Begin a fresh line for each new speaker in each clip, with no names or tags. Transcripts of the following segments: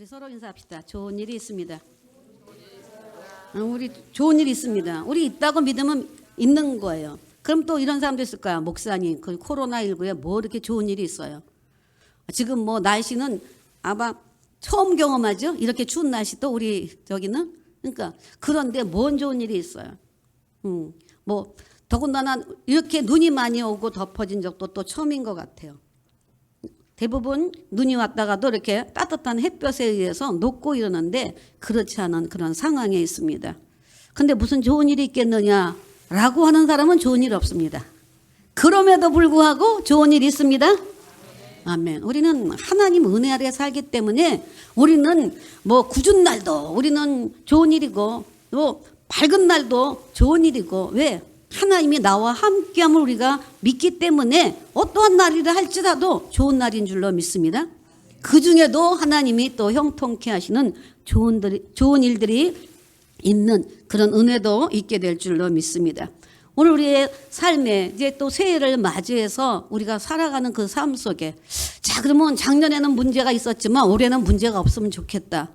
우리 서로 인사합시다. 좋은 일이 있습니다. 우리 좋은 일이 있습니다. 우리 있다고 믿으면 있는 거예요. 그럼 또 이런 사람도 있을 거야. 목사님, 그 코로나19에 뭐 이렇게 좋은 일이 있어요. 지금 뭐 날씨는 아마 처음 경험하죠. 이렇게 추운 날씨도 우리 저기는. 그러니까 그런데 뭔 좋은 일이 있어요. 뭐 더군다나 이렇게 눈이 많이 오고 덮어진 적도 또 처음인 것 같아요. 대부분 눈이 왔다가도 이렇게 따뜻한 햇볕에 의해서 녹고 이러는데 그렇지 않은 그런 상황에 있습니다. 근데 무슨 좋은 일이 있겠느냐라고 하는 사람은 좋은 일 없습니다. 그럼에도 불구하고 좋은 일이 있습니다. 아멘. 우리는 하나님 은혜 아래 살기 때문에 우리는 뭐 굳은 날도 우리는 좋은 일이고 또 밝은 날도 좋은 일이고 왜? 하나님이 나와 함께함을 우리가 믿기 때문에 어떠한 날이라 할지라도 좋은 날인 줄로 믿습니다. 그 중에도 하나님이 또 형통케 하시는 좋은 일들이 있는 그런 은혜도 있게 될 줄로 믿습니다. 오늘 우리의 삶에 이제 또 새해를 맞이해서 우리가 살아가는 그 삶 속에 자 그러면 작년에는 문제가 있었지만 올해는 문제가 없으면 좋겠다.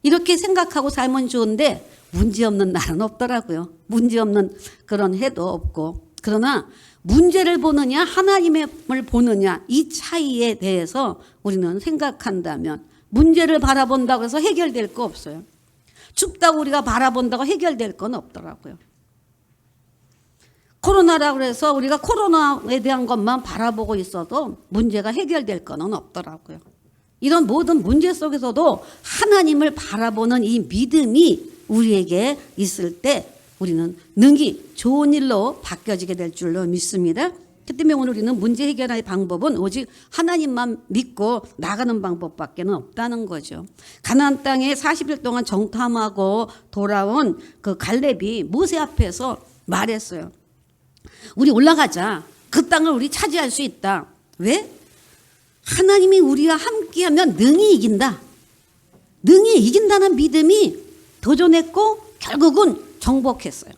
이렇게 생각하고 살면 좋은데 문제없는 날은 없더라고요. 문제없는 그런 해도 없고. 그러나 문제를 보느냐 하나님을 보느냐 이 차이에 대해서 우리는 생각한다면 문제를 바라본다고 해서 해결될 거 없어요. 춥다고 우리가 바라본다고 해결될 건 없더라고요. 코로나라고 해서 우리가 코로나에 대한 것만 바라보고 있어도 문제가 해결될 거는 없더라고요. 이런 모든 문제 속에서도 하나님을 바라보는 이 믿음이 우리에게 있을 때 우리는 능히 좋은 일로 바뀌어지게 될 줄로 믿습니다. 그 때문에 오늘 우리는 문제 해결의 방법은 오직 하나님만 믿고 나가는 방법밖에 없다는 거죠. 가나안 땅에 40일 동안 정탐하고 돌아온 그 갈렙이 모세 앞에서 말했어요. 우리 올라가자. 그 땅을 우리 차지할 수 있다. 왜? 하나님이 우리와 함께하면 능히 이긴다. 능히 이긴다는 믿음이 도전했고 결국은 정복했어요.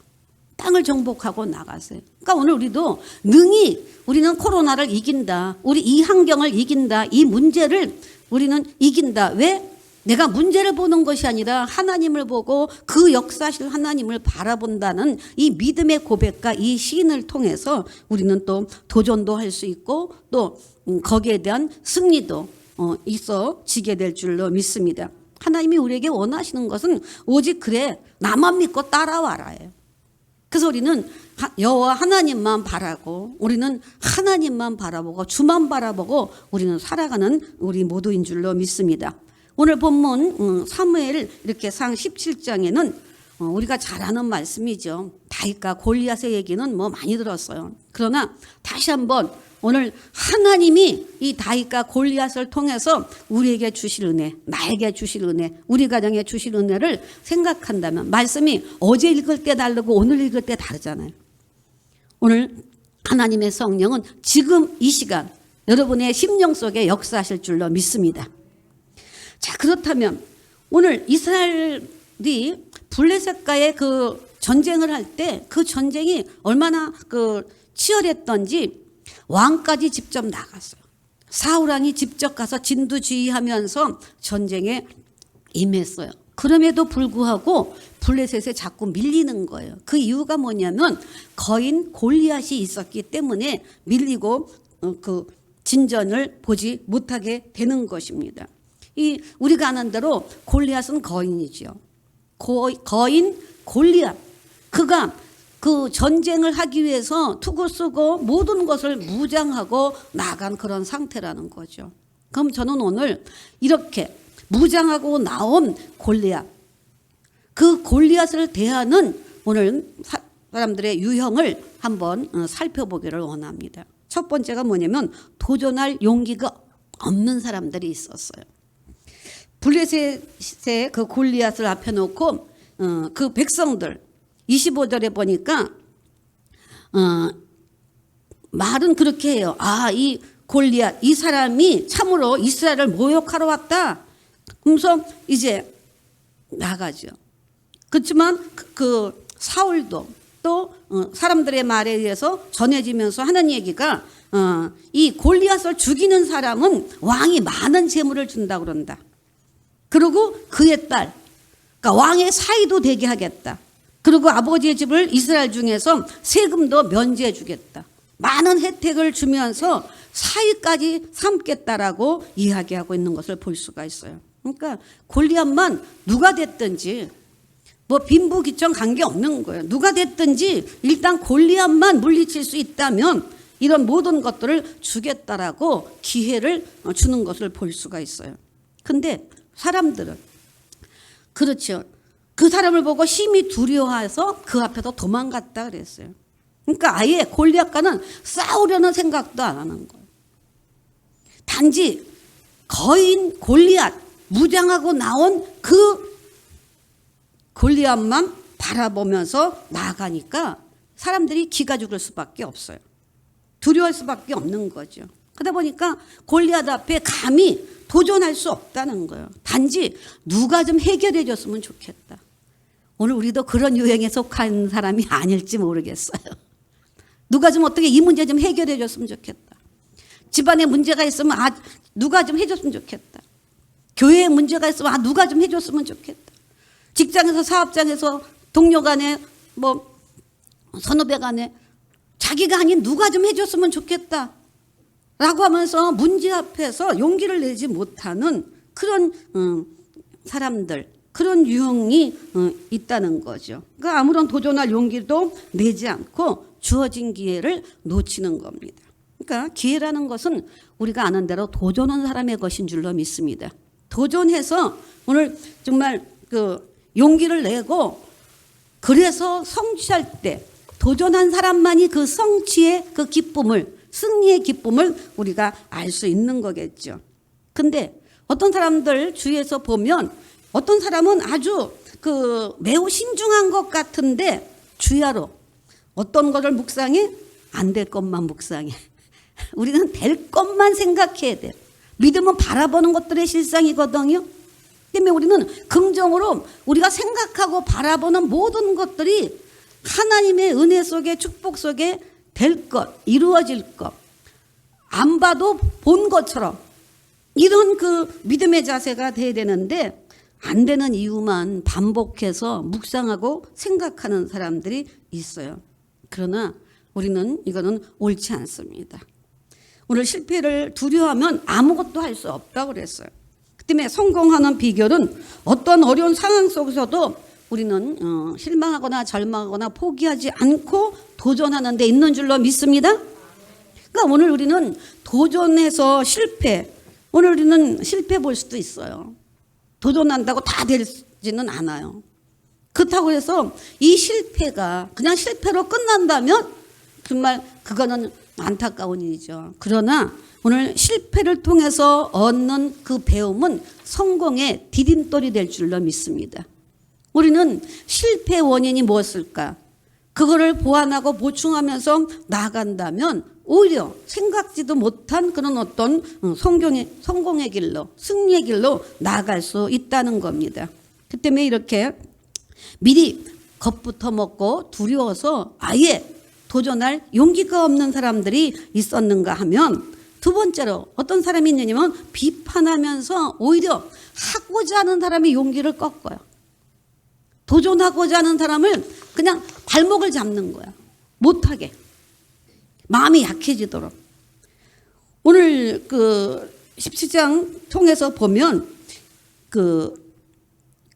땅을 정복하고 나갔어요. 그러니까 오늘 우리도 능히 우리는 코로나를 이긴다. 우리 이 환경을 이긴다. 이 문제를 우리는 이긴다. 왜? 내가 문제를 보는 것이 아니라 하나님을 보고 그 역사실 하나님을 바라본다는 이 믿음의 고백과 이 시인을 통해서 우리는 또 도전도 할 수 있고 또 거기에 대한 승리도 있어지게 될 줄로 믿습니다. 하나님이 우리에게 원하시는 것은 오직 그래 나만 믿고 따라와라예요. 그래서 우리는 여호와 하나님만 바라고 우리는 하나님만 바라보고 주만 바라보고 우리는 살아가는 우리 모두인 줄로 믿습니다. 오늘 본문 사무엘 이렇게 상 17장에는 우리가 잘 아는 말씀이죠. 다윗과 골리앗의 얘기는 뭐 많이 들었어요. 그러나 다시 한번 오늘 하나님이 이 다윗과 골리앗을 통해서 우리에게 주실 은혜, 나에게 주실 은혜, 우리 가정에 주실 은혜를 생각한다면 말씀이 어제 읽을 때 다르고 오늘 읽을 때 다르잖아요. 오늘 하나님의 성령은 지금 이 시간 여러분의 심령 속에 역사하실 줄로 믿습니다. 자, 그렇다면 오늘 이스라엘이 블레셋과의 그 전쟁을 할 때 그 전쟁이 얼마나 그 치열했던지 왕까지 직접 나갔어요. 사울왕이 직접 가서 진두지휘하면서 전쟁에 임했어요. 그럼에도 불구하고 블레셋에 자꾸 밀리는 거예요. 그 이유가 뭐냐면 거인 골리앗이 있었기 때문에 밀리고 그 진전을 보지 못하게 되는 것입니다. 이 우리가 아는 대로 골리앗은 거인이죠. 거인 골리앗. 그가 그 전쟁을 하기 위해서 투구 쓰고 모든 것을 무장하고 나간 그런 상태라는 거죠. 그럼 저는 오늘 이렇게 무장하고 나온 골리앗, 그 골리앗을 대하는 오늘 사람들의 유형을 한번 살펴보기를 원합니다. 첫 번째가 뭐냐면 도전할 용기가 없는 사람들이 있었어요. 블레셋의 그 골리앗을 앞에 놓고 그 백성들 25절에 보니까 말은 그렇게 해요. 아, 이 골리앗 이 사람이 참으로 이스라엘을 모욕하러 왔다. 그래서 이제 나가죠. 그렇지만 그 사울도 또 사람들의 말에 의해서 전해지면서 하는 얘기가 이 골리앗을 죽이는 사람은 왕이 많은 재물을 준다 그런다. 그리고 그의 딸, 그러니까 왕의 사위도 되게 하겠다. 그리고 아버지의 집을 이스라엘 중에서 세금도 면제해 주겠다. 많은 혜택을 주면서 사위까지 삼겠다라고 이야기하고 있는 것을 볼 수가 있어요. 그러니까 골리앗만 누가 됐든지 뭐 빈부귀청 관계없는 거예요. 누가 됐든지 일단 골리앗만 물리칠 수 있다면 이런 모든 것들을 주겠다라고 기회를 주는 것을 볼 수가 있어요. 근데 사람들은 그렇죠. 그 사람을 보고 심히 두려워해서 그 앞에서 도망갔다 그랬어요. 그러니까 아예 골리앗과는 싸우려는 생각도 안 하는 거예요. 단지 거인 골리앗 무장하고 나온 그 골리앗만 바라보면서 나아가니까 사람들이 기가 죽을 수밖에 없어요. 두려워할 수밖에 없는 거죠. 그러다 보니까 골리앗 앞에 감히 도전할 수 없다는 거예요. 단지 누가 좀 해결해 줬으면 좋겠다. 오늘 우리도 그런 유행에 속한 사람이 아닐지 모르겠어요. 누가 좀 어떻게 이 문제 좀 해결해 줬으면 좋겠다. 집안에 문제가 있으면 누가 좀 해줬으면 좋겠다. 교회에 문제가 있으면 누가 좀 해줬으면 좋겠다. 직장에서 사업장에서 동료 간에 뭐 선후배 간에 자기가 아닌 누가 좀 해줬으면 좋겠다 라고 하면서 문제 앞에서 용기를 내지 못하는 그런 사람들, 그런 유형이 있다는 거죠. 그러니까 아무런 도전할 용기도 내지 않고 주어진 기회를 놓치는 겁니다. 그러니까 기회라는 것은 우리가 아는 대로 도전한 사람의 것인 줄로 믿습니다. 도전해서 오늘 정말 그 용기를 내고 그래서 성취할 때 도전한 사람만이 그 성취의 그 기쁨을, 승리의 기쁨을 우리가 알 수 있는 거겠죠. 근데 어떤 사람들 주위에서 보면 어떤 사람은 아주 그 매우 신중한 것 같은데 주야로 어떤 것을 묵상해? 안 될 것만 묵상해. 우리는 될 것만 생각해야 돼요. 믿음은 바라보는 것들의 실상이거든요. 때문에 우리는 긍정으로 우리가 생각하고 바라보는 모든 것들이 하나님의 은혜 속에 축복 속에 될 것, 이루어질 것, 안 봐도 본 것처럼 이런 그 믿음의 자세가 돼야 되는데 안 되는 이유만 반복해서 묵상하고 생각하는 사람들이 있어요. 그러나 우리는 이거는 옳지 않습니다. 오늘 실패를 두려워하면 아무것도 할 수 없다고 그랬어요. 그 때문에 성공하는 비결은 어떤 어려운 상황 속에서도 우리는 실망하거나 절망하거나 포기하지 않고 도전하는 데 있는 줄로 믿습니다. 그러니까 오늘 우리는 도전해서 실패, 오늘 우리는 실패 볼 수도 있어요. 도전한다고 다 되지는 않아요. 그렇다고 해서 이 실패가 그냥 실패로 끝난다면 정말 그거는 안타까운 일이죠. 그러나 오늘 실패를 통해서 얻는 그 배움은 성공의 디딤돌이 될 줄로 믿습니다. 우리는 실패의 원인이 무엇일까? 그거를 보완하고 보충하면서 나아간다면 오히려 생각지도 못한 그런 어떤 성공의 길로, 승리의 길로 나아갈 수 있다는 겁니다. 그 때문에 이렇게 미리 겁부터 먹고 두려워서 아예 도전할 용기가 없는 사람들이 있었는가 하면 두 번째로 어떤 사람이 있느냐면 비판하면서 오히려 하고자 하는 사람의 용기를 꺾어요. 도전하고자 하는 사람을 그냥 발목을 잡는 거야. 못하게. 마음이 약해지도록. 오늘 그 17장 통해서 보면 그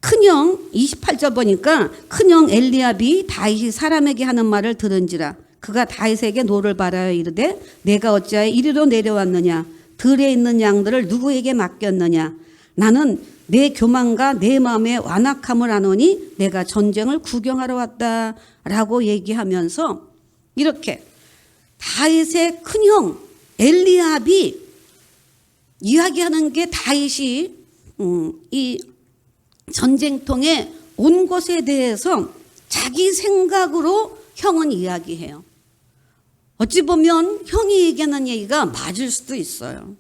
큰형 28절 보니까 큰형 엘리압이 다윗이 사람에게 하는 말을 들은지라 그가 다윗에게 노를 바라여 이르되 내가 어찌하여 이리로 내려왔느냐 들에 있는 양들을 누구에게 맡겼느냐 나는 내 교만과 내 마음의 완악함을 아노니 내가 전쟁을 구경하러 왔다라고 얘기하면서 이렇게 다윗의 큰형 엘리압이 이야기하는 게 다윗이 이 전쟁통에 온 것에 대해서 자기 생각으로 형은 이야기해요. 어찌 보면 형이 얘기하는 얘기가 맞을 수도 있어요.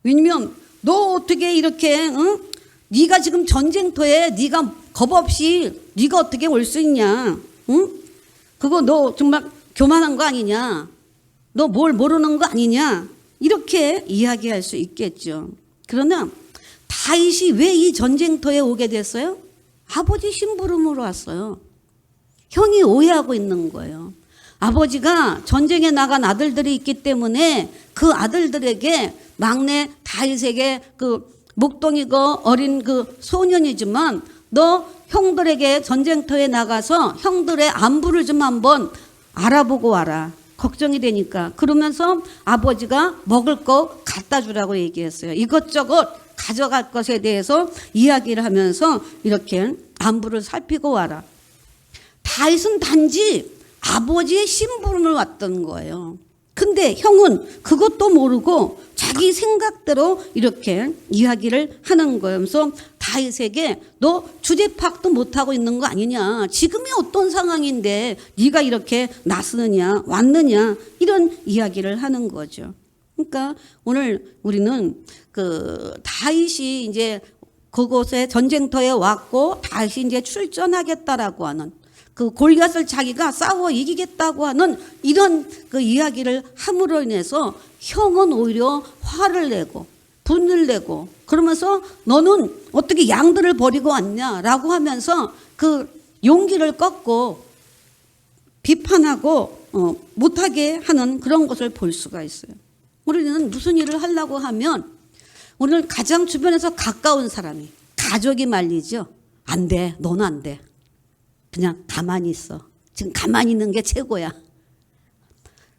왜냐면 너 어떻게 이렇게 네가 지금 전쟁터에 네가 겁 없이 네가 어떻게 올 수 있냐? 그거 너 정말 교만한 거 아니냐? 너 뭘 모르는 거 아니냐? 이렇게 이야기할 수 있겠죠. 그러나 다윗이 왜 이 전쟁터에 오게 됐어요? 아버지 심부름으로 왔어요. 형이 오해하고 있는 거예요. 아버지가 전쟁에 나간 아들들이 있기 때문에 그 아들들에게 막내 다윗에게 그 목동이고 어린 그 소년이지만 너 형들에게 전쟁터에 나가서 형들의 안부를 좀 한번 알아보고 와라. 걱정이 되니까. 그러면서 아버지가 먹을 거 갖다 주라고 얘기했어요. 이것저것 가져갈 것에 대해서 이야기를 하면서 이렇게 안부를 살피고 와라. 다윗은 단지 아버지의 심부름을 왔던 거예요. 근데 형은 그것도 모르고 자기 생각대로 이렇게 이야기를 하는 거예요. 그래서 다윗에게 너 주제 파악도 못하고 있는 거 아니냐. 지금이 어떤 상황인데 네가 이렇게 나서느냐 왔느냐 이런 이야기를 하는 거죠. 그러니까 오늘 우리는 그 다윗이 이제 그곳에 전쟁터에 왔고 다윗이 이제 출전하겠다라고 하는 그 골리앗을 자기가 싸워 이기겠다고 하는 이런 그 이야기를 함으로 인해서 형은 오히려 화를 내고 분을 내고 그러면서 너는 어떻게 양들을 버리고 왔냐라고 하면서 그 용기를 꺾고 비판하고 못하게 하는 그런 것을 볼 수가 있어요. 우리는 무슨 일을 하려고 하면 오늘 가장 주변에서 가까운 사람이 가족이 말리죠. 안 돼. 너는 안 돼. 그냥 가만히 있어. 지금 가만히 있는 게 최고야.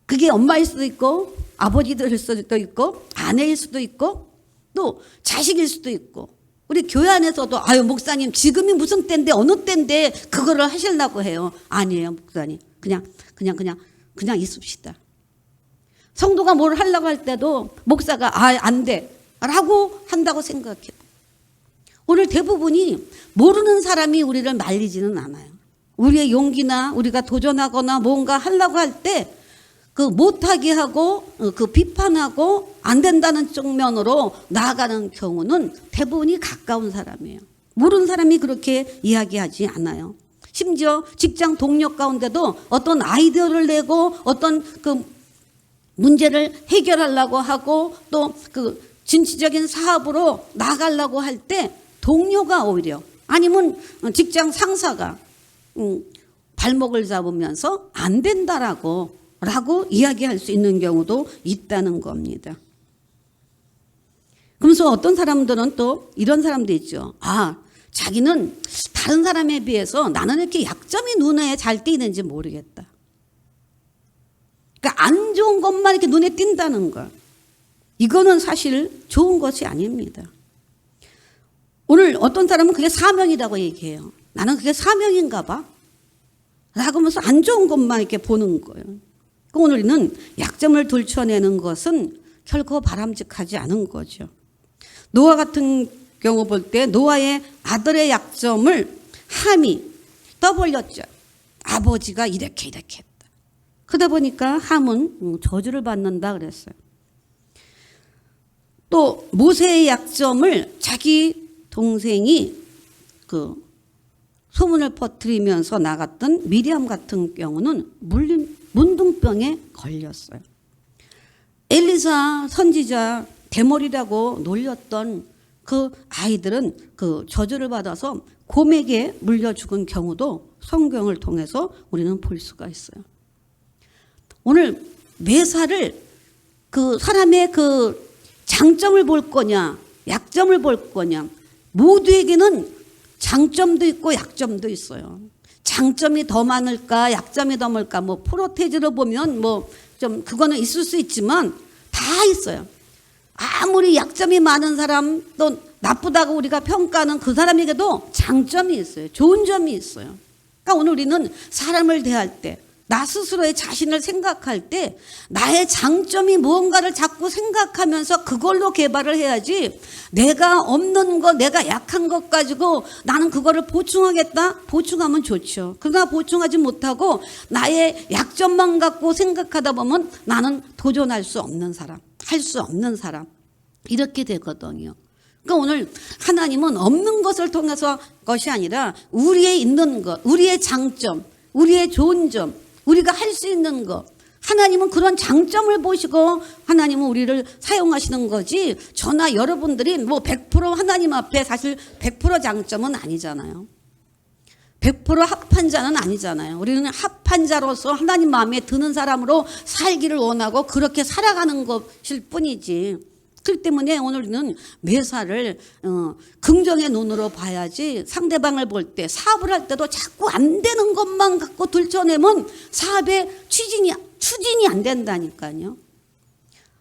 그게 엄마일 수도 있고 아버지들일 수도 있고 아내일 수도 있고 또 자식일 수도 있고 우리 교회 안에서도 아유 목사님 지금이 무슨 때인데 어느 때인데 그거를 하시려고 해요. 아니에요 목사님. 그냥 있읍시다. 성도가 뭘 하려고 할 때도 목사가 안 돼 라고 한다고 생각해요. 오늘 대부분이 모르는 사람이 우리를 말리지는 않아요. 우리의 용기나 우리가 도전하거나 뭔가 하려고 할 때 그 못하게 하고 그 비판하고 안 된다는 쪽면으로 나아가는 경우는 대부분이 가까운 사람이에요. 모르는 사람이 그렇게 이야기하지 않아요. 심지어 직장 동료 가운데도 어떤 아이디어를 내고 어떤 그 문제를 해결하려고 하고 또 그 진취적인 사업으로 나가려고 할 때 동료가 오히려 아니면 직장 상사가 발목을 잡으면서 안 된다라고 이야기할 수 있는 경우도 있다는 겁니다. 그러면서 어떤 사람들은 또 이런 사람도 있죠. 자기는 다른 사람에 비해서 나는 이렇게 약점이 눈에 잘 띄는지 모르겠다. 그러니까 안 좋은 것만 이렇게 눈에 띈다는 거. 이거는 사실 좋은 것이 아닙니다. 오늘 어떤 사람은 그게 사명이라고 얘기해요. 나는 그게 사명인가 봐. 라고 하면서 안 좋은 것만 이렇게 보는 거예요. 오늘 우리는 약점을 들춰내는 것은 결코 바람직하지 않은 거죠. 노아 같은 경우 볼 때 노아의 아들의 약점을 함이 떠벌렸죠. 아버지가 이렇게 했다. 그러다 보니까 함은 저주를 받는다 그랬어요. 또 모세의 약점을 자기 동생이 그 소문을 퍼뜨리면서 나갔던 미리암 같은 경우는 문둥병에 걸렸어요. 엘리사 선지자 대머리라고 놀렸던 그 아이들은 그 저주를 받아서 곰에게 물려 죽은 경우도 성경을 통해서 우리는 볼 수가 있어요. 오늘 매사를 그 사람의 그 장점을 볼 거냐 약점을 볼 거냐 모두에게는 장점도 있고 약점도 있어요. 장점이 더 많을까 약점이 더 많을까 뭐 프로테이지로 보면 뭐 좀 그거는 있을 수 있지만 다 있어요. 아무리 약점이 많은 사람 또 나쁘다고 우리가 평가하는 그 사람에게도 장점이 있어요. 좋은 점이 있어요. 그러니까 오늘 우리는 사람을 대할 때 나 스스로의 자신을 생각할 때 나의 장점이 무언가를 자꾸 생각하면서 그걸로 개발을 해야지 내가 없는 것, 내가 약한 것 가지고 나는 그거를 보충하겠다? 보충하면 좋죠. 그러나 보충하지 못하고 나의 약점만 갖고 생각하다 보면 나는 도전할 수 없는 사람, 할 수 없는 사람 이렇게 되거든요. 그러니까 오늘 하나님은 없는 것을 통해서 것이 아니라 우리의 있는 것, 우리의 장점, 우리의 좋은 점, 우리가 할 수 있는 것, 하나님은 그런 장점을 보시고 하나님은 우리를 사용하시는 거지, 저나 여러분들이 뭐 100% 하나님 앞에 사실 100% 장점은 아니잖아요. 100% 합한 자는 아니잖아요. 우리는 합한 자로서 하나님 마음에 드는 사람으로 살기를 원하고 그렇게 살아가는 것일 뿐이지. 그렇기 때문에 오늘 우리는 매사를 긍정의 눈으로 봐야지, 상대방을 볼 때, 사업을 할 때도 자꾸 안 되는 것만 갖고 들춰내면 사업의 추진이 안 된다니까요.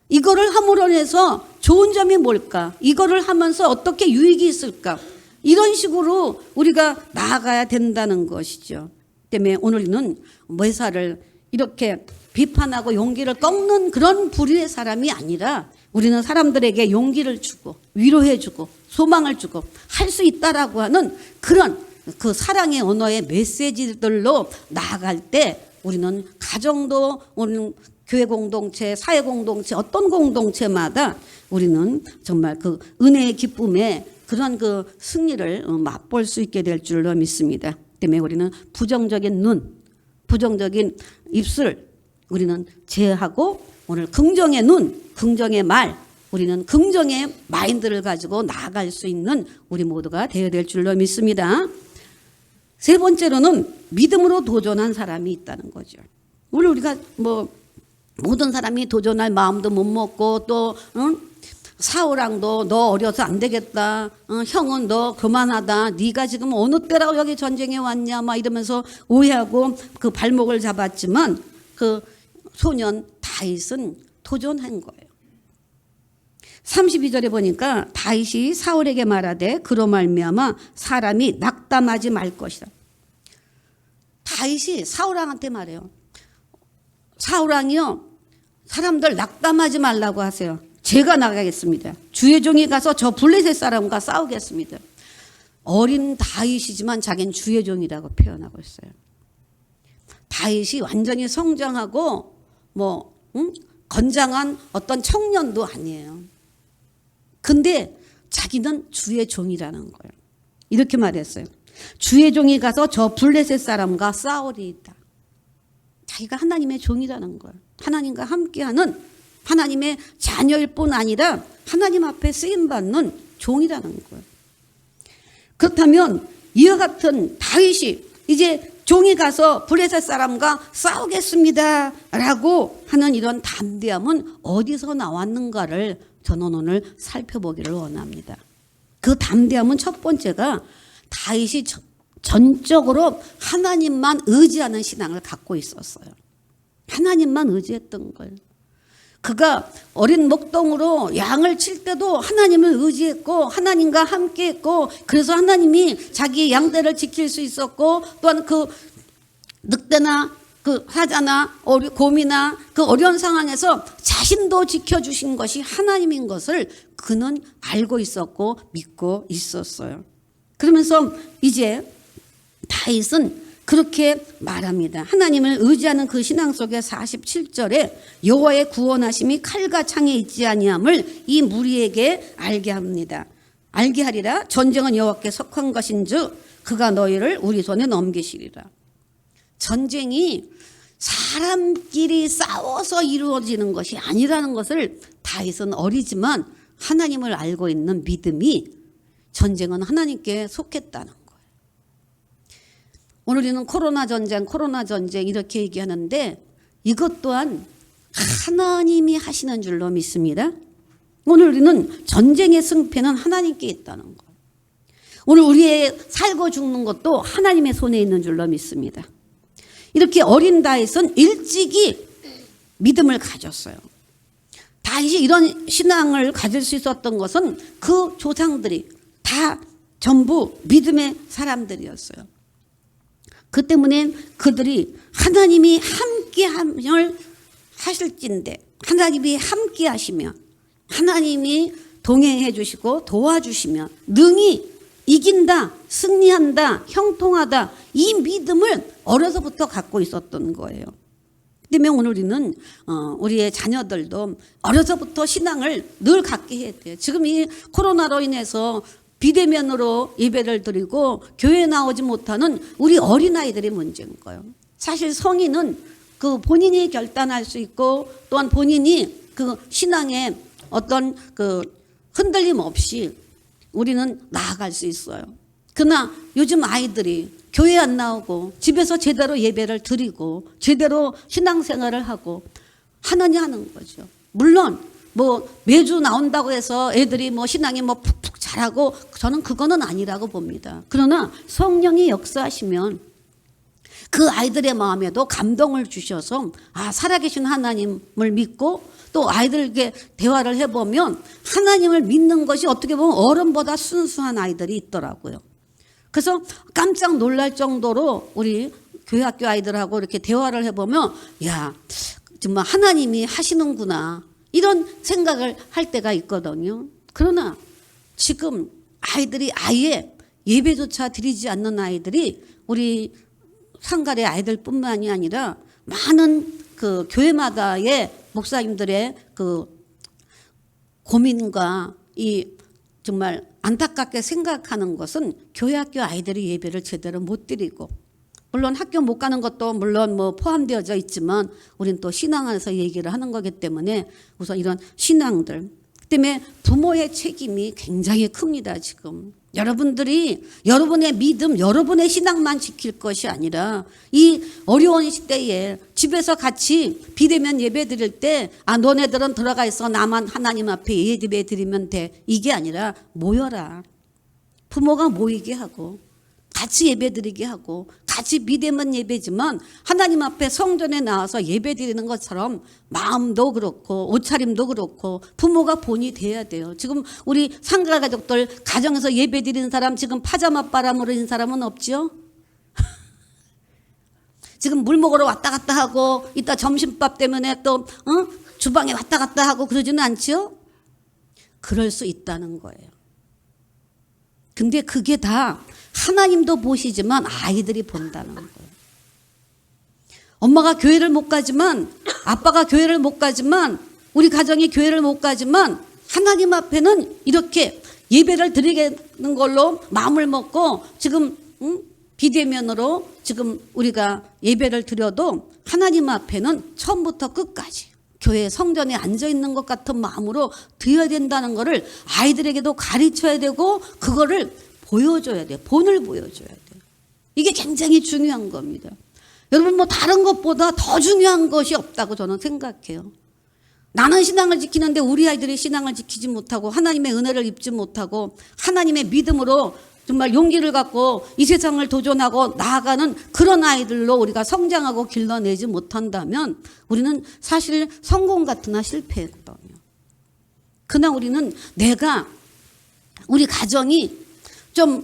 이거를 함으로 해서 좋은 점이 뭘까? 이거를 하면서 어떻게 유익이 있을까? 이런 식으로 우리가 나아가야 된다는 것이죠. 때문에 오늘은 매사를 이렇게 비판하고 용기를 꺾는 그런 부류의 사람이 아니라, 우리는 사람들에게 용기를 주고 위로해 주고 소망을 주고 할 수 있다라고 하는 그런 그 사랑의 언어의 메시지들로 나아갈 때, 우리는 가정도, 우리는 교회 공동체, 사회 공동체, 어떤 공동체마다 우리는 정말 그 은혜의 기쁨에 그런 그 승리를 맛볼 수 있게 될 줄로 믿습니다. 때문에 우리는 부정적인 눈, 부정적인 입술 우리는 제하고, 오늘 긍정의 눈, 긍정의 말, 우리는 긍정의 마인드를 가지고 나아갈 수 있는 우리 모두가 되어야 될 줄로 믿습니다. 세 번째로는 믿음으로 도전한 사람이 있다는 거죠. 오늘 우리가 뭐 모든 사람이 도전할 마음도 못 먹고, 또 사오랑도 너 어려서 안 되겠다, 형은 너 교만하다, 네가 지금 어느 때라고 여기 전쟁에 왔냐 막 이러면서 오해하고 그 발목을 잡았지만, 그 소년 다윗은 도전한 거예요. 32절에 보니까 다윗이 사울에게 말하되 그로 말미암아 사람이 낙담하지 말 것이다. 다윗이 사울왕한테 말해요. 사울왕이요, 사람들 낙담하지 말라고 하세요. 제가 나가겠습니다. 주의 종이 가서 저 블레셋 사람과 싸우겠습니다. 어린 다윗이지만 자기는 주의 종이라고 표현하고 있어요. 다윗이 완전히 성장하고 건장한 어떤 청년도 아니에요. 근데 자기는 주의 종이라는 거예요. 이렇게 말했어요. 주의 종이 가서 저 블레셋 사람과 싸우리이다. 자기가 하나님의 종이라는 거예요. 하나님과 함께하는 하나님의 자녀일 뿐 아니라 하나님 앞에 쓰임받는 종이라는 거예요. 그렇다면 이와 같은 다윗이 이제 종이 가서 블레셋 사람과 싸우겠습니다 라고 하는 이런 담대함은 어디서 나왔는가를 저는 오늘 살펴보기를 원합니다. 그 담대함은 첫 번째가 다윗이 전적으로 하나님만 의지하는 신앙을 갖고 있었어요. 하나님만 의지했던 거예요. 그가 어린 목동으로 양을 칠 때도 하나님을 의지했고 하나님과 함께했고, 그래서 하나님이 자기 양떼를 지킬 수 있었고, 또한 그 늑대나 그 사자나 곰이나 그 어려운 상황에서 자신도 지켜주신 것이 하나님인 것을 그는 알고 있었고 믿고 있었어요. 그러면서 이제 다윗은 그렇게 말합니다. 하나님을 의지하는 그 신앙 속에 47절에 여호와의 구원하심이 칼과 창에 있지 아니함을 이 무리에게 알게 합니다. 알게 하리라. 전쟁은 여호와께 속한 것인즉 그가 너희를 우리 손에 넘기시리라. 전쟁이 사람끼리 싸워서 이루어지는 것이 아니라는 것을 다윗은 어리지만 하나님을 알고 있는 믿음이, 전쟁은 하나님께 속했다는 거예요. 오늘 우리는 코로나 전쟁 이렇게 얘기하는데 이것 또한 하나님이 하시는 줄로 믿습니다. 오늘 우리는 전쟁의 승패는 하나님께 있다는 거예요. 오늘 우리의 살고 죽는 것도 하나님의 손에 있는 줄로 믿습니다. 이렇게 어린 다윗은 일찍이 믿음을 가졌어요. 다윗이 이런 신앙을 가질 수 있었던 것은 그 조상들이 다 전부 믿음의 사람들이었어요. 그 때문에 그들이 하나님이 함께함을 하실진데, 하나님이 함께 하시면, 하나님이 동행해 주시고 도와주시면 능히 이긴다, 승리한다, 형통하다, 이 믿음을 어려서부터 갖고 있었던 거예요. 때문에 오늘 우리는 우리의 자녀들도 어려서부터 신앙을 늘 갖게 해야 돼요. 지금 이 코로나로 인해서 비대면으로 예배를 드리고 교회에 나오지 못하는 우리 어린아이들이 문제인 거예요. 사실 성인은 그 본인이 결단할 수 있고 또한 본인이 그 신앙의 어떤 그 흔들림 없이 우리는 나아갈 수 있어요. 그러나 요즘 아이들이 교회 안 나오고 집에서 제대로 예배를 드리고 제대로 신앙생활을 하고 하느냐 하는 거죠. 물론 뭐 매주 나온다고 해서 애들이 뭐 신앙이 뭐 푹푹 자라고 저는 그거는 아니라고 봅니다. 그러나 성령이 역사하시면 그 아이들의 마음에도 감동을 주셔서 살아계신 하나님을 믿고 또 아이들에게 대화를 해보면 하나님을 믿는 것이 어떻게 보면 어른보다 순수한 아이들이 있더라고요. 그래서 깜짝 놀랄 정도로 우리 교회학교 아이들하고 이렇게 대화를 해보면 야 정말 하나님이 하시는구나 이런 생각을 할 때가 있거든요. 그러나 지금 아이들이 아예 예배조차 드리지 않는 아이들이 우리 상갈의 아이들뿐만이 아니라 많은 그 교회마다의 목사님들의 그 고민과 이 정말 안타깝게 생각하는 것은 교회 학교 아이들이 예배를 제대로 못 드리고 물론 학교 못 가는 것도 물론 뭐 포함되어져 있지만 우리는 또 신앙 안에서 얘기를 하는 거기 때문에 우선 이런 신앙들 때문에 부모의 책임이 굉장히 큽니다. 지금 여러분들이 여러분의 믿음 여러분의 신앙만 지킬 것이 아니라 이 어려운 시대에 집에서 같이 비대면 예배 드릴 때 너네들은 들어가 있어 나만 하나님 앞에 예배 드리면 돼 이게 아니라 모여라. 부모가 모이게 하고 같이 예배 드리게 하고 같이 비대면 예배지만 하나님 앞에 성전에 나와서 예배 드리는 것처럼 마음도 그렇고 옷차림도 그렇고 부모가 본이 돼야 돼요. 지금 우리 상가 가족들 가정에서 예배 드리는 사람 지금 파자마 바람으로 있는 사람은 없죠? 지금 물 먹으러 왔다 갔다 하고 이따 점심밥 때문에 또 주방에 왔다 갔다 하고 그러지는 않죠? 그럴 수 있다는 거예요. 근데 그게 다 하나님도 보시지만 아이들이 본다는 거예요. 엄마가 교회를 못 가지만 아빠가 교회를 못 가지만 우리 가정이 교회를 못 가지만 하나님 앞에는 이렇게 예배를 드리는 걸로 마음을 먹고 지금 비대면으로 지금 우리가 예배를 드려도 하나님 앞에는 처음부터 끝까지 교회 성전에 앉아 있는 것 같은 마음으로 드려야 된다는 거를 아이들에게도 가르쳐야 되고 그거를 보여줘야 돼요. 본을 보여줘야 돼요. 이게 굉장히 중요한 겁니다. 여러분 뭐 다른 것보다 더 중요한 것이 없다고 저는 생각해요. 나는 신앙을 지키는데 우리 아이들이 신앙을 지키지 못하고 하나님의 은혜를 입지 못하고 하나님의 믿음으로 정말 용기를 갖고 이 세상을 도전하고 나아가는 그런 아이들로 우리가 성장하고 길러내지 못한다면 우리는 사실 성공 같으나 실패했거든요. 그러나 우리는 우리 가정이 좀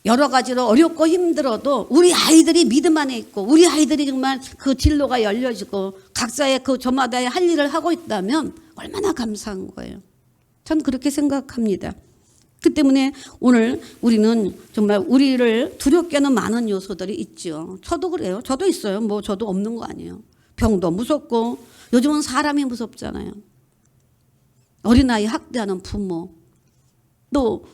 여러 가지로 어렵고 힘들어도 우리 아이들이 믿음 안에 있고 우리 아이들이 정말 그 진로가 열려지고 각자의 그 저마다의 할 일을 하고 있다면 얼마나 감사한 거예요. 전 그렇게 생각합니다. 그 때문에 오늘 우리는 정말 우리를 두렵게 하는 많은 요소들이 있죠. 저도 그래요. 저도 있어요. 뭐 저도 없는 거 아니에요. 병도 무섭고 요즘은 사람이 무섭잖아요. 어린아이 학대하는 부모 또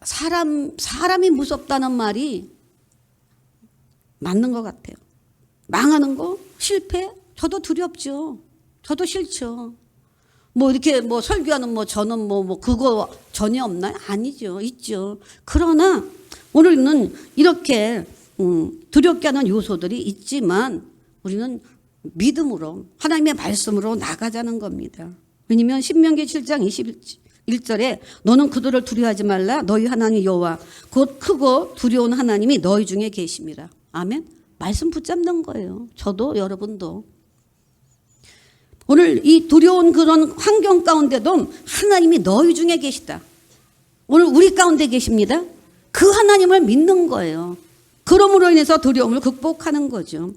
사람이 무섭다는 말이 맞는 것 같아요. 망하는 거, 실패, 저도 두렵죠. 저도 싫죠. 뭐 이렇게 뭐 설교하는 저는 뭐 그거 전혀 없나요? 아니죠. 있죠. 그러나 오늘은 이렇게 두렵게 하는 요소들이 있지만 우리는 믿음으로 하나님의 말씀으로 나가자는 겁니다. 왜냐하면 신명기 7장 21절에 너는 그들을 두려워하지 말라 너희 하나님 여호와 곧 크고 두려운 하나님이 너희 중에 계심이라. 아멘. 말씀 붙잡는 거예요. 저도 여러분도. 오늘 이 두려운 그런 환경 가운데도 하나님이 너희 중에 계시다. 오늘 우리 가운데 계십니다. 그 하나님을 믿는 거예요. 그러므로 인해서 두려움을 극복하는 거죠.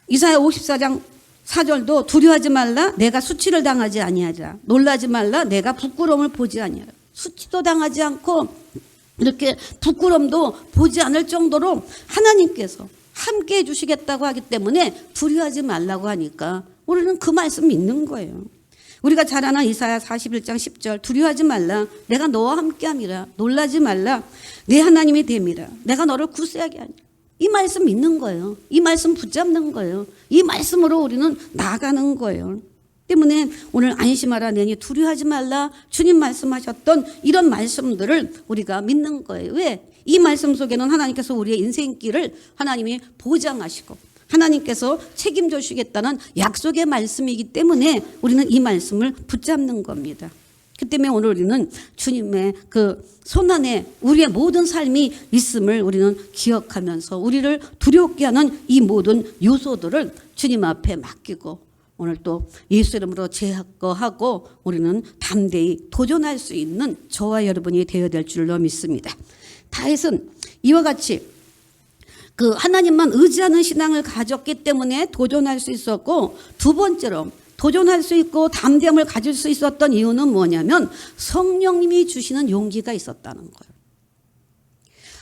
이사야 54장 4절도 두려워하지 말라 내가 수치를 당하지 아니하리라. 놀라지 말라 내가 부끄러움을 보지 아니하리라. 수치도 당하지 않고 이렇게 부끄럼도 보지 않을 정도로 하나님께서 함께 해주시겠다고 하기 때문에 두려워하지 말라고 하니까 우리는 그 말씀 믿는 거예요. 우리가 잘 아는 이사야 41장 10절 두려워하지 말라 내가 너와 함께함이라. 놀라지 말라 내 하나님이 됨이라. 내가 너를 구세하게 하니라. 이 말씀 믿는 거예요. 이 말씀 붙잡는 거예요. 이 말씀으로 우리는 나아가는 거예요. 때문에 오늘 안심하라 내니 두려워하지 말라 주님 말씀하셨던 이런 말씀들을 우리가 믿는 거예요. 왜? 이 말씀 속에는 하나님께서 우리의 인생길을 하나님이 보장하시고 하나님께서 책임져 주시겠다는 약속의 말씀이기 때문에 우리는 이 말씀을 붙잡는 겁니다. 그 때문에 오늘 우리는 주님의 그 손안에 우리의 모든 삶이 있음을 우리는 기억하면서 우리를 두렵게 하는 이 모든 요소들을 주님 앞에 맡기고 오늘 또 예수 이름으로 제거하고 우리는 담대히 도전할 수 있는 저와 여러분이 되어야 될 줄로 믿습니다. 다윗은 이와 같이 그 하나님만 의지하는 신앙을 가졌기 때문에 도전할 수 있었고, 두 번째로 도전할 수 있고 담대함을 가질 수 있었던 이유는 뭐냐면 성령님이 주시는 용기가 있었다는 거예요.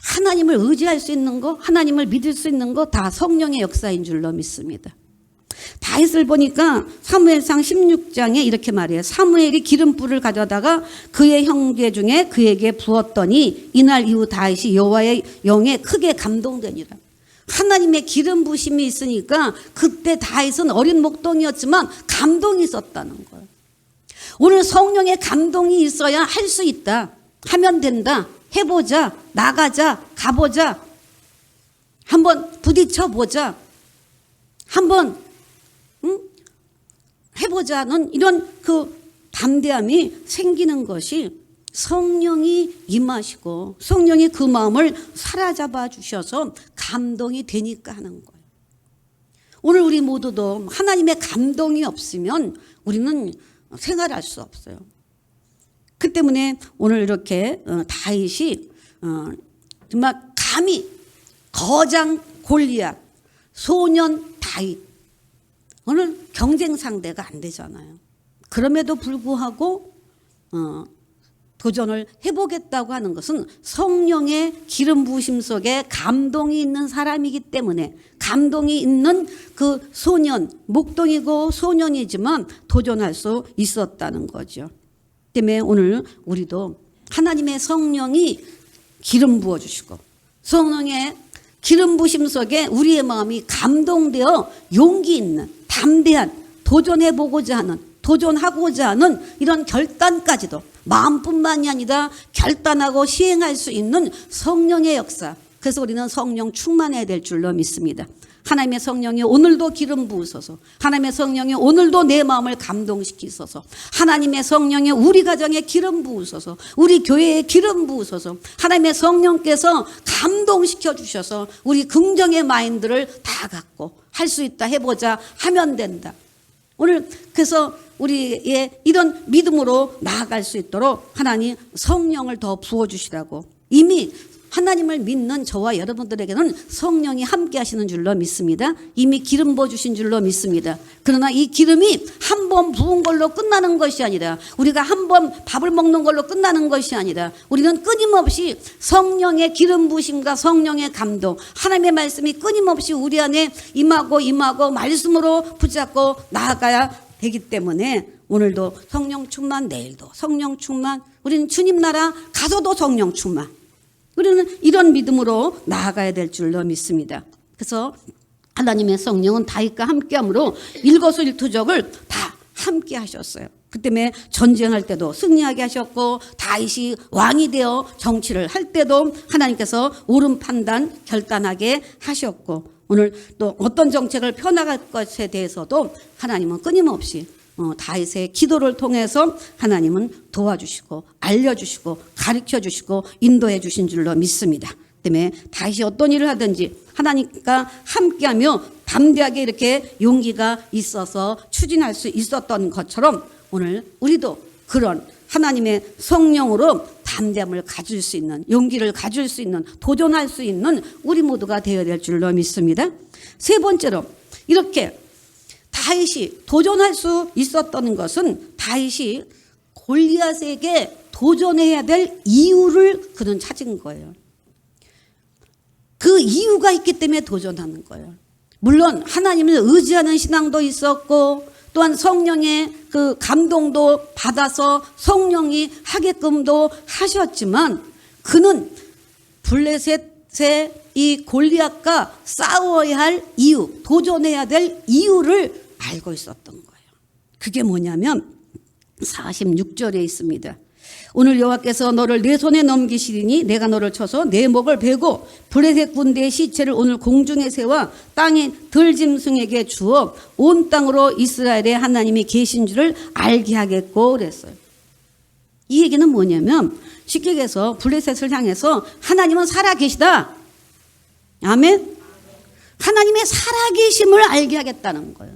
하나님을 의지할 수 있는 거, 하나님을 믿을 수 있는 거 다 성령의 역사인 줄로 믿습니다. 다윗을 보니까 사무엘상 16장에 이렇게 말해요. 사무엘이 기름불을 가져다가 그의 형제 중에 그에게 부었더니 이날 이후 다윗이 여호와의 영에 크게 감동되니라. 하나님의 기름 부심이 있으니까 그때 다윗은 어린 목동이었지만 감동이 있었다는 거예요. 오늘 성령의 감동이 있어야 할 수 있다. 하면 된다. 해보자. 나가자. 가보자. 한번 부딪혀보자. 한번 해보자는 이런 그 담대함이 생기는 것이 성령이 임하시고 성령이 그 마음을 사로잡아 주셔서 감동이 되니까 하는 거예요. 오늘 우리 모두도 하나님의 감동이 없으면 우리는 생활할 수 없어요. 그 때문에 오늘 이렇게 다윗이 정말 감히 거장 골리앗, 소년 다윗, 오늘 경쟁 상대가 안 되잖아요. 그럼에도 불구하고 도전을 해보겠다고 하는 것은 성령의 기름 부으심 속에 감동이 있는 사람이기 때문에, 감동이 있는 그 소년, 목동이고 소년이지만 도전할 수 있었다는 거죠. 때문에 오늘 우리도 하나님의 성령이 기름 부어주시고 성령의 기름 부심 속에 우리의 마음이 감동되어 용기 있는 담대한 도전해보고자 하는, 도전하고자 하는 이런 결단까지도 마음뿐만이 아니라 결단하고 시행할 수 있는 성령의 역사. 그래서 우리는 성령 충만해야 될 줄로 믿습니다. 하나님의 성령이 오늘도 기름 부으소서. 하나님의 성령이 오늘도 내 마음을 감동시키소서. 하나님의 성령이 우리 가정에 기름 부으소서. 우리 교회에 기름 부으소서. 하나님의 성령께서 감동시켜 주셔서 우리 긍정의 마인드를 다 갖고 할 수 있다, 해보자, 하면 된다. 오늘 그래서 우리의 이런 믿음으로 나아갈 수 있도록 하나님 성령을 더 부어주시라고, 이미 하나님을 믿는 저와 여러분들에게는 성령이 함께 하시는 줄로 믿습니다. 이미 기름 부어주신 줄로 믿습니다. 그러나 이 기름이 한 번 부은 걸로 끝나는 것이 아니라, 우리가 한 번 밥을 먹는 걸로 끝나는 것이 아니라, 우리는 끊임없이 성령의 기름 부으심과 성령의 감동, 하나님의 말씀이 끊임없이 우리 안에 임하고 말씀으로 붙잡고 나아가야 되기 때문에 오늘도 성령 충만, 내일도 성령 충만, 우리는 주님 나라 가서도 성령 충만, 우리는 이런 믿음으로 나아가야 될 줄로 믿습니다. 그래서 하나님의 성령은 다윗과 함께함으로 일거수일투족을 다 함께 하셨어요. 그 때문에 전쟁할 때도 승리하게 하셨고, 다윗이 왕이 되어 정치를 할 때도 하나님께서 옳은 판단 결단하게 하셨고, 오늘 또 어떤 정책을 펴나갈 것에 대해서도 하나님은 끊임없이 다윗의 기도를 통해서 하나님은 도와주시고 알려주시고 가르쳐주시고 인도해 주신 줄로 믿습니다. 때문에 다윗이 어떤 일을 하든지 하나님과 함께하며 담대하게 이렇게 용기가 있어서 추진할 수 있었던 것처럼 오늘 우리도 그런 하나님의 성령으로 담대함을 가질 수 있는, 용기를 가질 수 있는, 도전할 수 있는 우리 모두가 되어야 될 줄로 믿습니다. 세 번째로, 이렇게 다윗이 도전할 수 있었던 것은 다윗이 골리앗에게 도전해야 될 이유를 그는 찾은 거예요. 그 이유가 있기 때문에 도전하는 거예요. 물론 하나님을 의지하는 신앙도 있었고, 또한 성령의 그 감동도 받아서 성령이 하게끔도 하셨지만, 그는 블레셋의 이 골리앗과 싸워야 할 이유, 도전해야 될 이유를 알고 있었던 거예요. 그게 뭐냐면 46절에 있습니다. 오늘 여호와께서 너를 내 손에 넘기시리니 내가 너를 쳐서 내 목을 베고 블레셋 군대의 시체를 오늘 공중에 세워 땅의 들짐승에게 주어 온 땅으로 이스라엘의 하나님이 계신 줄을 알게 하겠고 그랬어요. 이 얘기는 뭐냐면 쉽게 얘기해서 블레셋을 향해서 하나님은 살아계시다. 아멘. 하나님의 살아계심을 알게 하겠다는 거예요.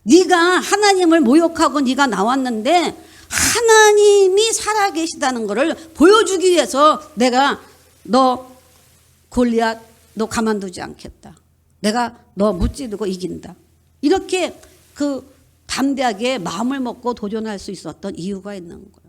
네가 하나님을 모욕하고 네가 나왔는데 하나님이 살아계시다는 것을 보여주기 위해서 내가 너 골리앗 너 가만두지 않겠다. 내가 너 무찌르고 이긴다. 이렇게 그 담대하게 마음을 먹고 도전할 수 있었던 이유가 있는 거예요.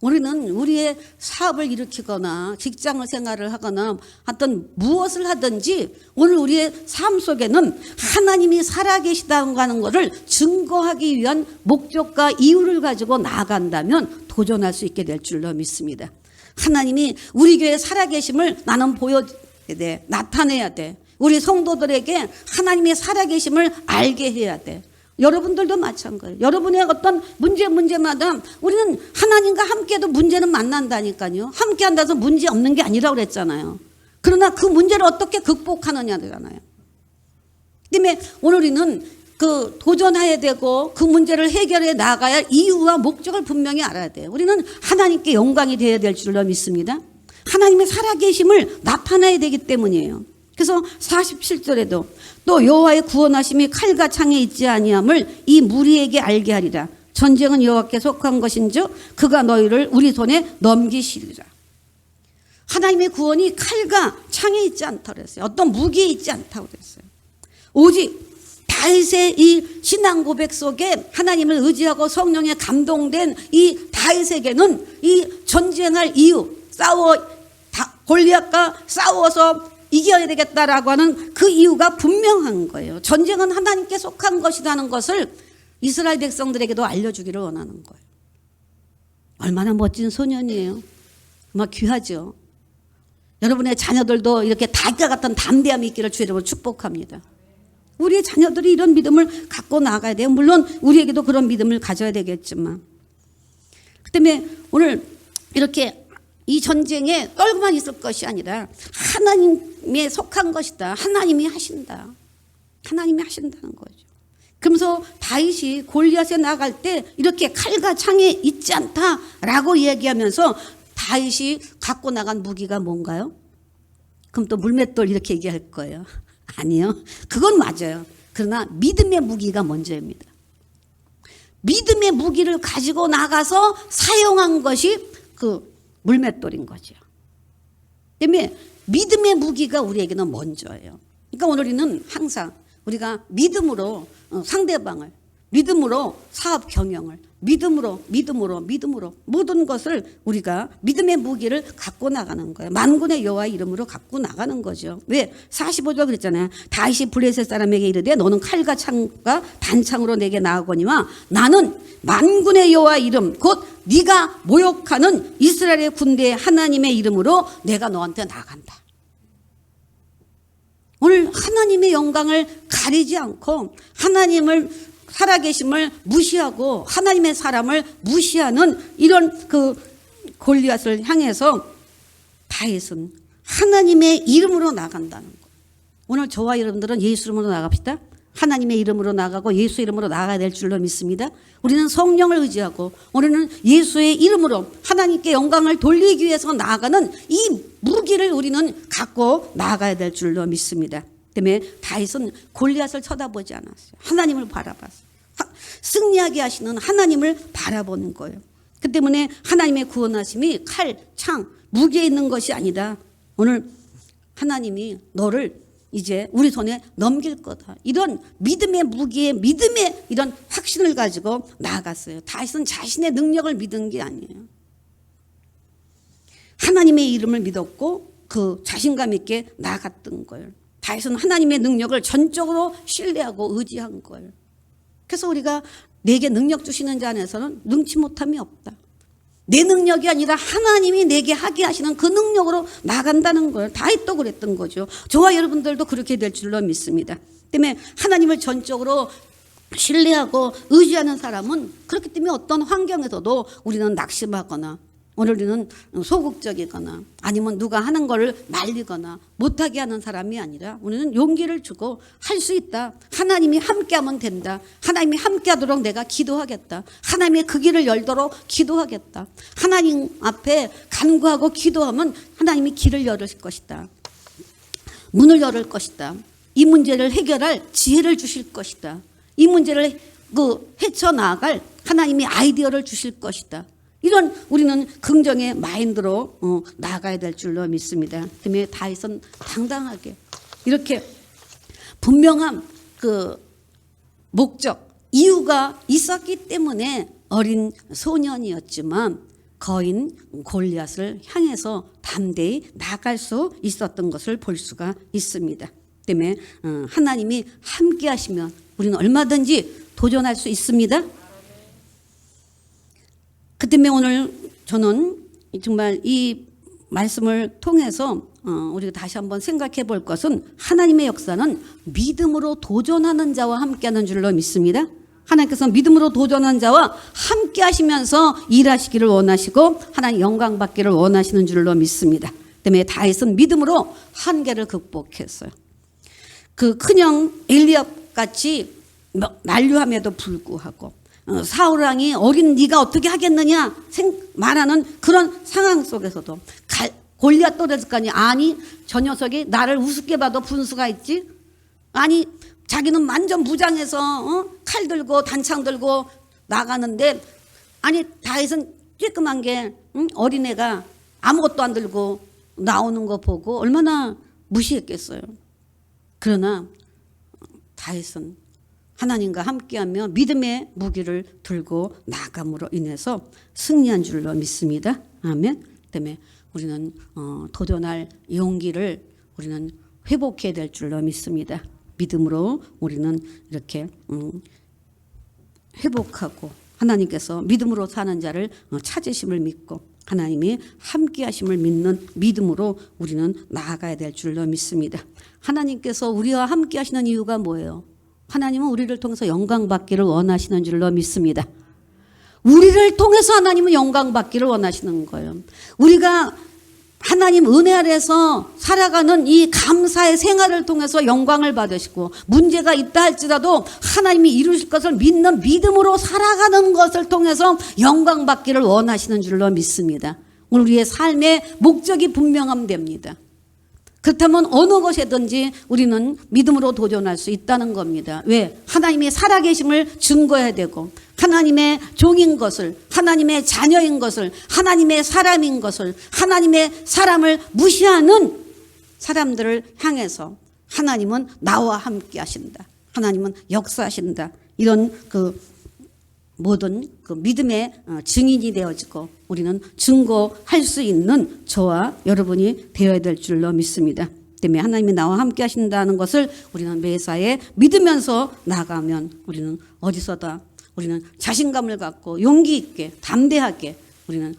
우리는 우리의 사업을 일으키거나 직장을 생활을 하거나 어떤 무엇을 하든지 오늘 우리의 삶 속에는 하나님이 살아계시다고 하는 것을 증거하기 위한 목적과 이유를 가지고 나아간다면 도전할 수 있게 될 줄로 믿습니다. 하나님이 우리 교회에 살아계심을 나는 보여줘야 돼. 나타내야 돼. 우리 성도들에게 하나님의 살아계심을 알게 해야 돼. 여러분들도 마찬가지예요. 여러분의 어떤 문제마다 우리는 하나님과 함께도 문제는 만난다니까요. 함께 한다서 문제 없는 게 아니라고 그랬잖아요. 그러나 그 문제를 어떻게 극복하느냐잖아요. 때문에 오늘 우리는 그 도전해야 되고 그 문제를 해결해 나가야 할 이유와 목적을 분명히 알아야 돼요. 우리는 하나님께 영광이 되어야 될 줄로 믿습니다. 하나님의 살아계심을 나타내야 되기 때문이에요. 그래서 47절에도 또 여호와의 구원하심이 칼과 창에 있지 아니함을 이 무리에게 알게 하리라. 전쟁은 여호와께 속한 것인즉 그가 너희를 우리 손에 넘기시리라. 하나님의 구원이 칼과 창에 있지 않다고 그랬어요. 어떤 무기에 있지 않다고 그랬어요. 오직 다윗의 이 신앙 고백 속에 하나님을 의지하고 성령에 감동된 이 다윗에게는 이 전쟁할 이유, 골리앗과 싸워서 이겨야 되겠다라고 하는 그 이유가 분명한 거예요. 전쟁은 하나님께 속한 것이라는 것을 이스라엘 백성들에게도 알려주기를 원하는 거예요. 얼마나 멋진 소년이에요. 정말 귀하죠. 여러분의 자녀들도 이렇게 닭과 같은 담대함이 있기를 주의 이름으로 축복합니다. 우리의 자녀들이 이런 믿음을 갖고 나가야 돼요. 물론 우리에게도 그런 믿음을 가져야 되겠지만. 그 때문에 오늘 이렇게 이 전쟁에 떨고만 있을 것이 아니라 하나님에 속한 것이다. 하나님이 하신다. 하나님이 하신다는 거죠. 그러면서 다윗이 골리앗에 나갈 때 이렇게 칼과 창에 있지 않다라고 얘기하면서 다윗이 갖고 나간 무기가 뭔가요? 그럼 또 물맷돌 이렇게 얘기할 거예요. 아니요. 그건 맞아요. 그러나 믿음의 무기가 먼저입니다. 믿음의 무기를 가지고 나가서 사용한 것이 그 물맷돌인 거죠. 때문에 믿음의 무기가 우리에게는 먼저예요. 그러니까 오늘 우리는 항상 우리가 믿음으로 상대방을, 믿음으로 사업 경영을, 믿음으로 모든 것을 우리가 믿음의 무기를 갖고 나가는 거예요. 만군의 여호와의 이름으로 갖고 나가는 거죠. 왜? 45절 그랬잖아요. 다윗이 블레셋 사람에게 이르되 너는 칼과 창과 단창으로 내게 나아거니와 나는 만군의 여호와의 이름 곧 네가 모욕하는 이스라엘의 군대의 하나님의 이름으로 내가 너한테 나간다. 오늘 하나님의 영광을 가리지 않고 하나님을 살아계심을 무시하고 하나님의 사람을 무시하는 이런 그 골리앗을 향해서 다윗은 하나님의 이름으로 나간다는 거. 오늘 저와 여러분들은 예수 이름으로 나갑시다. 하나님의 이름으로 나가고 예수 이름으로 나가야 될 줄로 믿습니다. 우리는 성령을 의지하고 우리는 예수의 이름으로 하나님께 영광을 돌리기 위해서 나아가는 이 무기를 우리는 갖고 나아가야 될 줄로 믿습니다. 때문에 다윗은 골리앗을 쳐다보지 않았어요. 하나님을 바라봤어요. 승리하게 하시는 하나님을 바라보는 거예요. 그 때문에 하나님의 구원하심이 칼, 창, 무기에 있는 것이 아니라 오늘 하나님이 너를 이제 우리 손에 넘길 거다. 이런 믿음의 무기에 믿음의 이런 확신을 가지고 나아갔어요. 다윗은 자신의 능력을 믿은 게 아니에요. 하나님의 이름을 믿었고 그 자신감 있게 나아갔던 거예요. 다윗은 하나님의 능력을 전적으로 신뢰하고 의지한 거예요. 그래서 우리가 내게 능력 주시는 자 안에서는 능치 못함이 없다. 내 능력이 아니라 하나님이 내게 하게 하시는 그 능력으로 나간다는 걸 다윗도 그랬던 거죠. 저와 여러분들도 그렇게 될 줄로 믿습니다. 때문에 하나님을 전적으로 신뢰하고 의지하는 사람은 그렇기 때문에 어떤 환경에서도 우리는 낙심하거나 우리는 소극적이거나 아니면 누가 하는 거를 말리거나 못하게 하는 사람이 아니라 우리는 용기를 주고 할 수 있다. 하나님이 함께하면 된다. 하나님이 함께하도록 내가 기도하겠다. 하나님의 그 길을 열도록 기도하겠다. 하나님 앞에 간구하고 기도하면 하나님이 길을 열으실 것이다. 문을 열을 것이다. 이 문제를 해결할 지혜를 주실 것이다. 이 문제를 헤쳐나갈 하나님이 아이디어를 주실 것이다. 이런 우리는 긍정의 마인드로 나아가야 될 줄로 믿습니다. 때문에 다윗은 당당하게 이렇게 분명한 그 목적, 이유가 있었기 때문에 어린 소년이었지만 거인 골리앗을 향해서 담대히 나갈 수 있었던 것을 볼 수가 있습니다. 때문에 하나님이 함께 하시면 우리는 얼마든지 도전할 수 있습니다. 그 때문에 오늘 저는 정말 이 말씀을 통해서 우리가 다시 한번 생각해 볼 것은 하나님의 역사는 믿음으로 도전하는 자와 함께하는 줄로 믿습니다. 하나님께서 믿음으로 도전하는 자와 함께 하시면서 일하시기를 원하시고 하나님 영광 받기를 원하시는 줄로 믿습니다. 때문에 다윗은 믿음으로 한계를 극복했어요. 그 큰형 엘리압 같이 만류함에도 불구하고 사울 왕이 어린 네가 어떻게 하겠느냐 말하는 그런 상황 속에서도 골리앗 또래일 거 아니야. 아니 저 녀석이 나를 우습게 봐도 분수가 있지. 아니 자기는 완전 무장해서 칼 들고 단창 들고 나가는데 아니 다윗은 쬐끔한 게 어린애가 아무것도 안 들고 나오는 거 보고 얼마나 무시했겠어요. 그러나 다윗은 하나님과 함께하며 믿음의 무기를 들고 나감으로 인해서 승리한 줄로 믿습니다. 아멘. 때문에 우리는 도전할 용기를 우리는 회복해야 될 줄로 믿습니다. 믿음으로 우리는 이렇게 회복하고 하나님께서 믿음으로 사는 자를 찾으심을 믿고 하나님이 함께하심을 믿는 믿음으로 우리는 나아가야 될 줄로 믿습니다. 하나님께서 우리와 함께하시는 이유가 뭐예요? 하나님은 우리를 통해서 영광 받기를 원하시는 줄로 믿습니다. 우리를 통해서 하나님은 영광 받기를 원하시는 거예요. 우리가 하나님 은혜 아래서 살아가는 이 감사의 생활을 통해서 영광을 받으시고 문제가 있다 할지라도 하나님이 이루실 것을 믿는 믿음으로 살아가는 것을 통해서 영광 받기를 원하시는 줄로 믿습니다. 우리의 삶의 목적이 분명하면 됩니다. 그렇다면 어느 것이든지 우리는 믿음으로 도전할 수 있다는 겁니다. 왜? 하나님의 살아계심을 증거해야 되고 하나님의 종인 것을, 하나님의 자녀인 것을, 하나님의 사람인 것을, 하나님의 사람을 무시하는 사람들을 향해서 하나님은 나와 함께 하신다. 하나님은 역사하신다. 이런 모든 믿음의 증인이 되어지고 우리는 증거할 수 있는 저와 여러분이 되어야 될 줄로 믿습니다. 때문에 하나님이 나와 함께 하신다는 것을 우리는 매사에 믿으면서 나가면 우리는 어디서다 우리는 자신감을 갖고 용기 있게 담대하게 우리는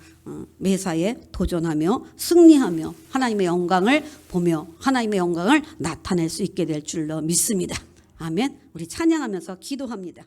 매사에 도전하며 승리하며 하나님의 영광을 보며 하나님의 영광을 나타낼 수 있게 될 줄로 믿습니다. 아멘. 우리 찬양하면서 기도합니다.